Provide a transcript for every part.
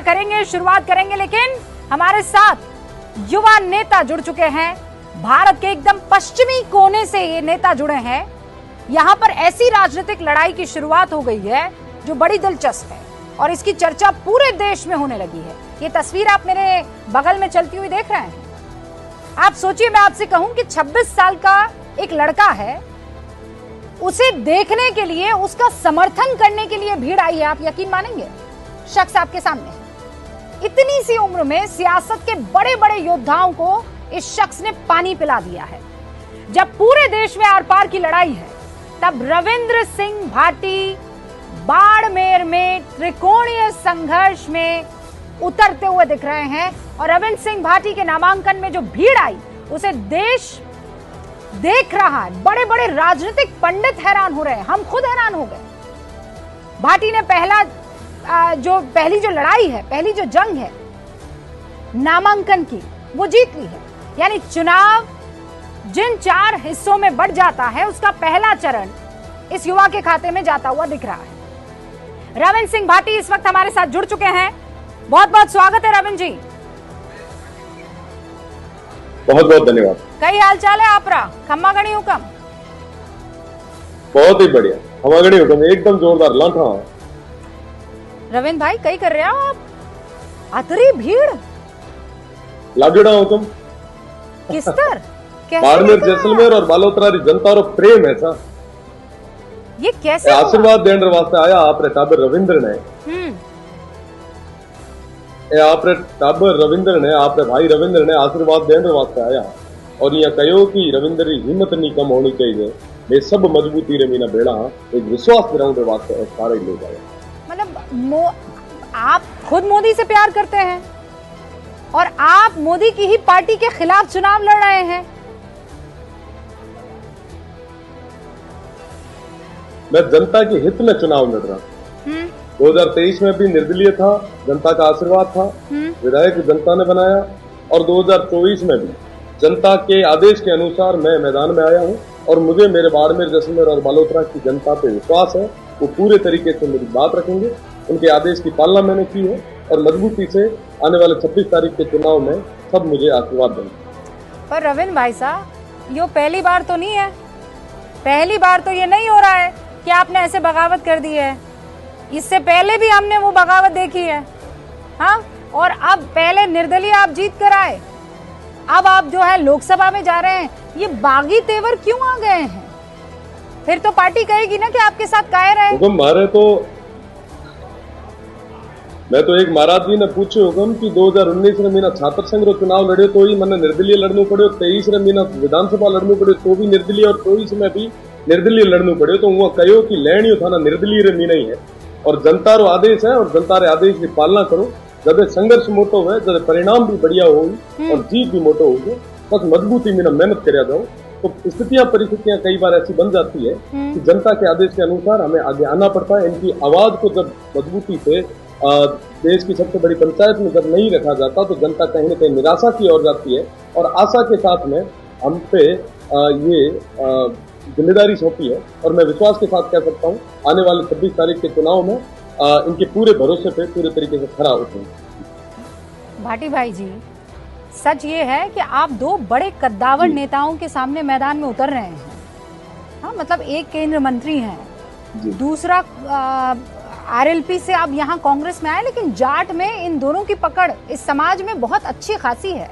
करेंगे, शुरुआत करेंगे, लेकिन हमारे साथ युवा नेता जुड़ चुके हैं। भारत के एकदम पश्चिमी कोने से ये नेता जुड़े हैं। यहाँ पर ऐसी राजनीतिक लड़ाई की शुरुआत हो गई है जो बड़ी दिलचस्प है और इसकी चर्चा पूरे देश में होने लगी है। ये तस्वीर आप मेरे बगल में चलती हुई देख रहे हैं। आप सोचिए, मैं आपसे कहूं कि 26 साल का एक लड़का है, उसे देखने के लिए, उसका समर्थन करने के लिए भीड़ आई है। आप यकीन मानेंगे? शख्स आपके सामने है। इतनी सी उम्र में सियासत के बड़े बड़े योद्धाओं को इस शख्स ने पानी पिला दिया है। जब पूरे देश में आर पार की लड़ाई है, तब रविंद्र सिंह भाटी बाड़मेर में त्रिकोणीय संघर्ष में उतरते हुए दिख रहे हैं और रविंद्र सिंह भाटी के नामांकन में जो भीड़ आई उसे देश देख रहा है। बड़े बड़े राजनीतिक पंडित हैरान हो रहे हैं, हम खुद हैरान हो गए। भाटी ने पहली जो लड़ाई है, पहली जो जंग है नामांकन की, वो जीत ली है। यानी चुनाव जिन 4 हिस्सों में बढ़ जाता है, उसका पहला चरण इस युवा के खाते में जाता हुआ दिख रहा है। रविंद्र सिंह भाटी इस वक्त हमारे साथ जुड़ चुके हैं। बहुत बहुत स्वागत है रविंद्र जी। बहुत बहुत धन्यवाद। कई हाल चाल है आपरा? खम्मा गणी हुकम? बहुत ही बढ़िया, खम्मा गणी हुकम एकदम जोरदार लाठा। रविंद्र भाई, कई कर रहे हो आप? अतरी भीड़ लाजड़ा हुकम किस तरह? बाड़मेर, जैसलमेर और बालोतरा री जनता रो प्रेम है सा। ये कैसे आशीर्वाद देने वास्ते आया आपरे टाबर रविंद्र ने। आपरे टाबर रविंद्र ने, आपरे भाई रविंद्र ने आशीर्वाद देने वास्ते आया और यह कहो कि रविंद्र की हिम्मत नहीं कम होनी चाहिए। ये सब मजबूती रे मीना बेड़ा एक विश्वास दिलाने वास्ते सारे लोग आए। मतलब आप खुद मोदी से प्यार करते हैं और आप मोदी की ही पार्टी के खिलाफ चुनाव लड़ रहे हैं। मैं जनता के हित में चुनाव लड़ रहा हूं। 2023 में भी निर्दलीय था, जनता का आशीर्वाद था, विधायक जनता ने बनाया और 2024 में भी जनता के आदेश के अनुसार मैं मैदान में आया हूं और मुझे मेरे बाड़मेर, जैसलमेर और बालोतरा की जनता पे विश्वास है। वो पूरे तरीके से मेरी बात रखेंगे। उनके आदेश की पालना मैंने की है और मजबूती से आने वाले 26 तारीख के चुनाव में सब मुझे आशीर्वाद देंगे। पर रविंद्र भाई साहब, ये पहली बार तो नहीं है, पहली बार तो ये नहीं हो रहा है कि आपने ऐसे बगावत कर दी है। इससे पहले भी हमने वो बगावत देखी है। हाँ, और अब पहले निर्दलीय आप जीत कर आए, अब आप जो है लोकसभा में जा रहे हैं। ये बागी तेवर क्यों आ गए हैं? फिर तो पार्टी कहेगी ना कि आपके साथ कायर है। हुक्म मारे तो मैं तो एक महाराज जी ने पूछे हुक्म कि 2019 में मीना छात्र संघ रो चुनाव लड़े तो ही मैंने निर्दलीय लड़नू पड़े, 23 में मीना विधानसभा लड़नू पड़े तो भी निर्दलीय और 24 में भी निर्दलीय लड़नू पड़े। तो वो कहो कि लैणी था ना निर्दलीय रे मीना ही है और जनता रो आदेश है और जनता रे आदेश की पालना करो। जब संघर्ष मोटो है, जब परिणाम भी बढ़िया हो और जीत भी मोटो हो, बस मजबूती मीना मेहनत कर जाओ। तो स्थितियां, परिस्थितियां कई बार ऐसी बन जाती है कि जनता के आदेश के अनुसार हमें आगे आना पड़ता है। इनकी आवाज को जब मजबूती से देश की सबसे बड़ी पंचायत में जब नहीं रखा जाता तो जनता कहीं न कहीं निराशा की ओर जाती है और आशा के साथ में हम पे ये जिम्मेदारी सौंपी है और मैं विश्वास के साथ कह सकता हूँ आने वाले 26 तारीख के चुनाव में इनके पूरे भरोसे पे पूरे तरीके से खरा उतरूंगा। भाटी भाई जी, सच ये है कि आप 2 बड़े कद्दावर नेताओं के सामने मैदान में उतर रहे हैं। हाँ, मतलब एक केंद्र मंत्री हैं, दूसरा आरएलपी से आप यहाँ कांग्रेस में आए, लेकिन जाट में इन दोनों की पकड़ इस समाज में बहुत अच्छी खासी है।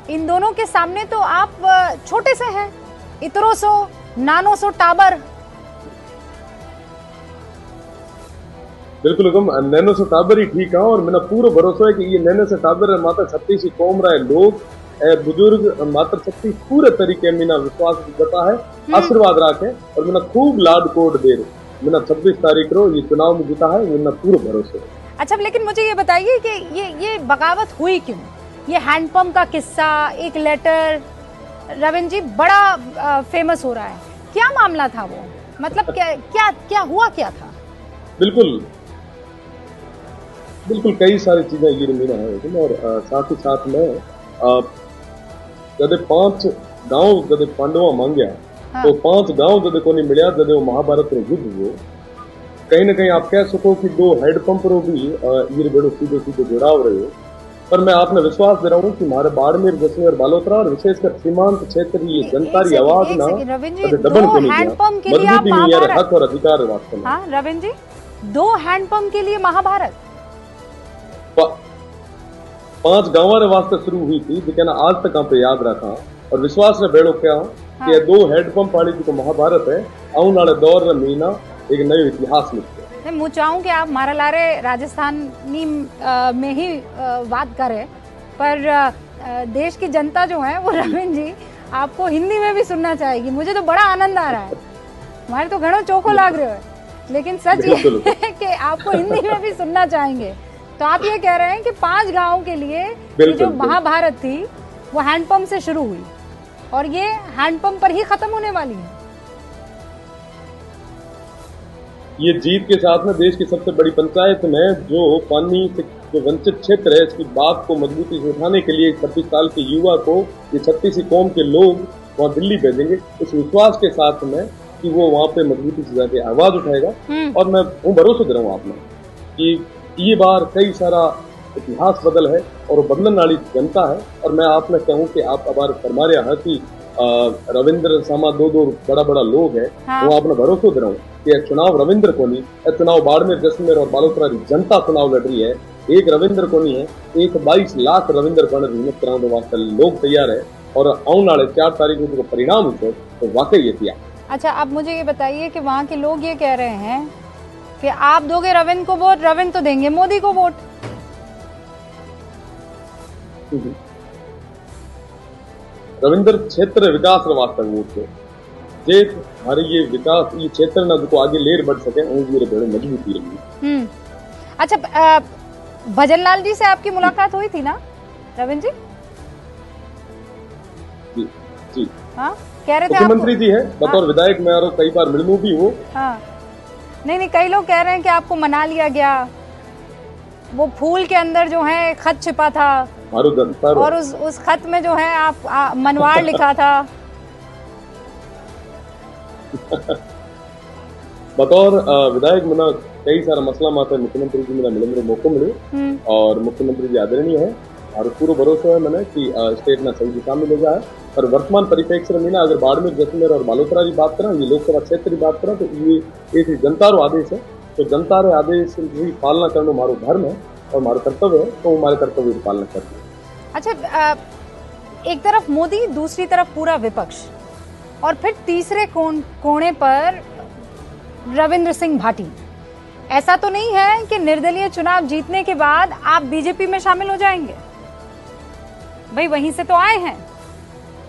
इन दोनों के सामने तो आप छोटे से हैं, इतरो सो नानो सो टाबर। बिल्कुल हुक्म, नैनो से टाबर ही ठीक है और मेरा पूरा भरोसा है कि ये नैनो से टाबर माता छत्तीस ही कौम रहा है, लोग बुजुर्ग मात्र छत्तीस पूरे तरीके मीना विश्वास जता है, आशीर्वाद रखे और मेरा खूब लाड कोड दे रहे। मेरा 26 तारीख को ये चुनाव में जीता है, मेरा पूरा भरोसा है। अच्छा, लेकिन मुझे ये बताइए कि ये बगावत हुई क्यों? ये हैंडपंप का किस्सा, एक लेटर रविंद्र जी बड़ा फेमस हो रहा है। क्या मामला था वो? मतलब क्या हुआ, क्या था? बिल्कुल कई सारी चीजें ये मीना है और साथ ही साथ में जब 5 गांव जब पांडवा मांगया तो 5 गांव जब को नहीं मिला जब वो महाभारत रो युद्ध हुआ कहीं ना कहीं आप कह सको कि दो हैंडपंप रो भी ये बड़ो सीधे सीधे जुड़ाव रहे हो। पर मैं आपने विश्वास दे रहा हूँ कि हमारे बाड़मेर, जैसलमेर, बालोतरा और विशेषकर सीमांत क्षेत्र की ये जनता की आवाज ना रविंद्र जी, दबन को नहीं हैंडपंप के लिए मजबूती नहीं है, हक और अधिकार है वास्तव में। हाँ रविंद्र जी, 2 हैंडपंप के लिए महाभारत 5 गांव रे वास्ते शुरू हुई थी, जो आज तक आप याद रखा और विश्वास ने बेड़ो क्या कि 2 हैंडपंप वाली जो महाभारत है आने वाले दौर में महीना एक नयो इतिहास लिखे। मैं चाहूँ कि आप मारा लारे राजस्थानी में ही बात करें, पर देश की जनता जो है वो रविंद्र जी आपको हिंदी में भी सुनना चाहेगी। मुझे तो बड़ा आनंद आ रहा है, हमारे तो घणो चोखो लाग रहे हो, लेकिन सच ये है कि आपको हिंदी में भी सुनना चाहेंगे। तो आप ये कह रहे हैं कि 5 गाँव के लिए ये जो महाभारत थी वो हैंडपंप से शुरू हुई और ये हैंडपंप पर ही खत्म होने वाली है। ये जीत के साथ में देश की सबसे बड़ी पंचायत में जो पानी से जो वंचित क्षेत्र है इसकी बात को मजबूती से उठाने के लिए 26 साल के युवा को ये 36 कौम के लोग वहाँ दिल्ली भेजेंगे, इस विश्वास के साथ में कि वो वहाँ पे मजबूती से जाके आवाज उठाएगा। और मैं भरोसा दे रहा हूँ आपने कि ये बार कई सारा इतिहास बदल है और वो बदलन वाली जनता है। और मैं आपने कहूँ कि आप अबार फरमा रहा है कि रविंद्र सामा 2 बड़ा बड़ा लोग है। हाँ। वो आपने भरोसा दे रहा हूँ कि चुनाव रविंद्र को नहीं, चुनाव बाड़मेर, जैसलमेर और बालोतरा की जनता चुनाव लड़ रही है। एक रविंद्र को नहीं है, एक 22 लाख रविंद्र बन हिम्मत कराने वास्ते लोग तैयार है और आने वाले 4 तारीख को परिणाम होते तो वाकई ये किया। अच्छा, अब मुझे ये बताइए कि वहाँ के लोग ये कह रहे हैं कि आप दोगे रविंद्र को वोट, रविंद्र तो देंगे मोदी को वोट। रविंद्र क्षेत्र विकास वास्ते वोट है जे हमारे ये विकास ये क्षेत्र ना जो आगे लेर बढ़ सके मेरे बड़े मजबूती रही। अच्छा, भजनलाल जी से आपकी मुलाकात हुई थी ना रविंद्र जी? जी हाँ, कह रहे थे मुख्यमंत्री जी है बतौर विधायक में और कई बार मिलूं भी हो। हाँ नहीं, कई लोग कह रहे हैं कि आपको मना लिया गया, वो फूल के अंदर जो है खत छिपा था और उस खत में जो है आप मनवाड़ लिखा था। बतौर विधायक मना कई सारा मसला माता मुख्यमंत्री जी मेरा मिलने मौका मिले और मुख्यमंत्री जी आदरणीय है और पूरा भरोसा है मैंने कि स्टेट ना सही दिशा में ले जाए। और वर्तमान परिप्रेक्ष्य में ना अगर बाड़मेर, जैसलमेर और बालोतरा की बात करें, ये लोकसभा क्षेत्र की बात करें, तो ये एक जनता रो आदेश है, तो जनता रे आदेश की पालना करना हमारो धर्म है और हमारा कर्तव्य है, तो हमारे कर्तव्य की पालना करते हैं। अच्छा, एक तरफ मोदी, दूसरी तरफ पूरा विपक्ष और फिर तीसरे कोने पर रविंद्र सिंह भाटी। ऐसा तो नहीं है कि निर्दलीय चुनाव जीतने के बाद आप बीजेपी में शामिल हो जाएंगे? भाई वहीं से तो आए हैं।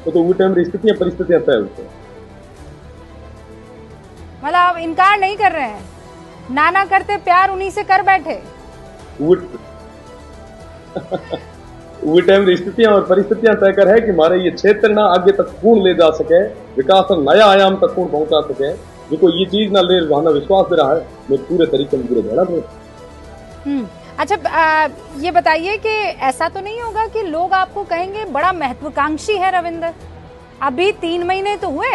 तो वो टाइम परिस्थितियां तय होती हैं, मतलब आप इनकार नहीं कर रहे हैं, नाना करते प्यार उन्हीं से कर बैठे। वो टाइम स्थितियां और परिस्थितियां तय कर है कि हमारे ये क्षेत्र ना आगे तक कौन ले जा सके, विकास और नया आयाम तक कौन पहुंचा सके, जो को ये चीज ना ले रहना विश्वास दे रहा है, मैं पूरे तरीके में पूरे भेड़ा हूँ। अच्छा, ये बताइए कि ऐसा तो नहीं होगा कि लोग आपको कहेंगे बड़ा महत्वाकांक्षी है रविंद्र, अभी 3 महीने तो हुए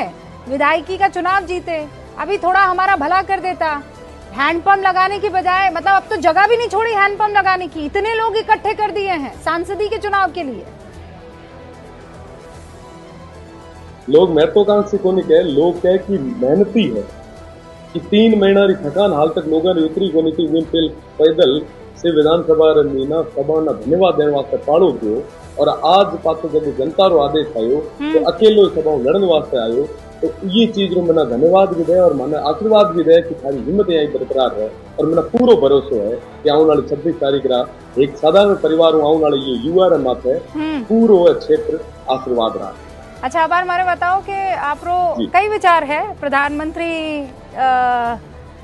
विधायकी का चुनाव जीते, अभी थोड़ा हमारा भला कर देता, हैंडपंप लगाने की बजाय, मतलब अब तो जगह भी नहीं छोड़ी हैंडपंप लगाने की, इतने लोग इकट्ठे कर दिए हैं सांसदी के चुनाव के लिए। लोग महत्वाकांक्षी को नहीं कहे, लोग कहे कि मेहनती है कि 3 महीना री थकान हाल तक लोगों ने उतरी को नहीं थी, पैदल से विधानसभा मीना सभा ना धन्यवाद देने वास्ते पाड़ो गयो और आज पाछो जब जनता रो आदेश आयो तो अकेलो सभा लड़ने वास्ते आयो, तो ये चीज रो मना धन्यवाद भी दे और मना आशीर्वाद भी दे कि थारी हिम्मत यही बरकरार है। और मना पूरा भरोसा है कि आने वाली 26 तारीख रा एक साधारण परिवार आने वाले ये युवा रे माथे पूरो क्षेत्र आशीर्वाद रहा। अच्छा, अब हमारे बताओ कि आप रो कई विचार है प्रधानमंत्री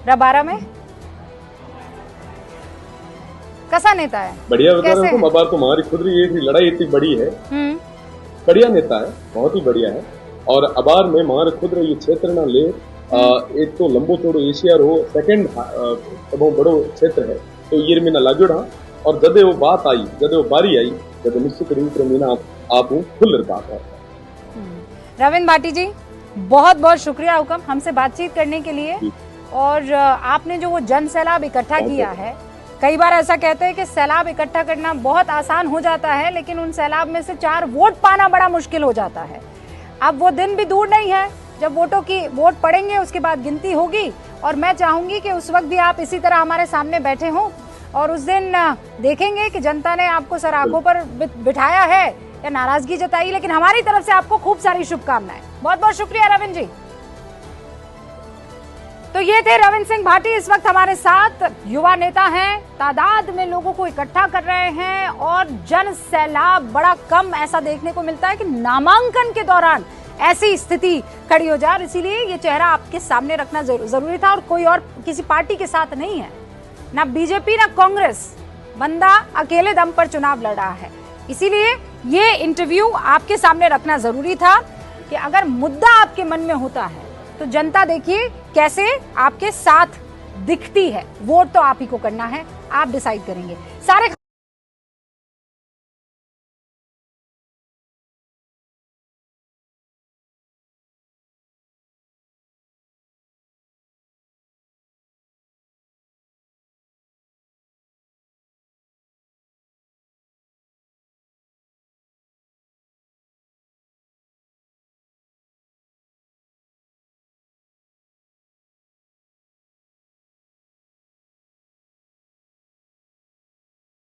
रबारा में कैसा नेता है? बढ़िया बता रहा हूँ, अबार तो हमारी खुद ये लड़ाई इतनी बड़ी है, बढ़िया नेता है, बहुत ही बढ़िया है। और अबार में हमारे खुद ये क्षेत्र ना ले, एक तो लंबो चौड़ो एशिया रो सेकंड सब बड़ो क्षेत्र है, तो ये मीना लागू रहा। और जदे वो बात आई, जदे वो बारी आई, जदे निश्चित रूप से मीना आप खुल बात है। रविंद्र भाटी जी, बहुत बहुत शुक्रिया हुक्म हमसे बातचीत करने के लिए। और आपने जो वो जन सैलाब इकट्ठा किया है, कई बार ऐसा कहते हैं कि सैलाब इकट्ठा करना बहुत आसान हो जाता है, लेकिन उन सैलाब में से 4 वोट पाना बड़ा मुश्किल हो जाता है। अब वो दिन भी दूर नहीं है जब वोट पड़ेंगे, उसके बाद गिनती होगी, और मैं चाहूंगी कि उस वक्त भी आप इसी तरह हमारे सामने बैठे हों और उस दिन देखेंगे कि जनता ने आपको सर आंखों पर बिठाया है या नाराजगी जताई। लेकिन हमारी तरफ से आपको खूब सारी शुभकामनाएं। बहुत बहुत शुक्रिया रविंद्र जी। तो ये थे रविंद्र सिंह भाटी, इस वक्त हमारे साथ युवा नेता हैं, तादाद में लोगों को इकट्ठा कर रहे हैं और जन सैलाब बड़ा कम ऐसा देखने को मिलता है कि नामांकन के दौरान ऐसी स्थिति खड़ी हो जाए। इसीलिए ये चेहरा आपके सामने रखना जरूरी था, और कोई और किसी पार्टी के साथ नहीं है, ना बीजेपी ना कांग्रेस, बंदा अकेले दम पर चुनाव लड़ रहा है। इसीलिए ये इंटरव्यू आपके सामने रखना जरूरी था कि अगर मुद्दा आपके मन में होता है तो जनता देखिए कैसे आपके साथ दिखती है। वोट तो आप ही को करना है, आप डिसाइड करेंगे। सारे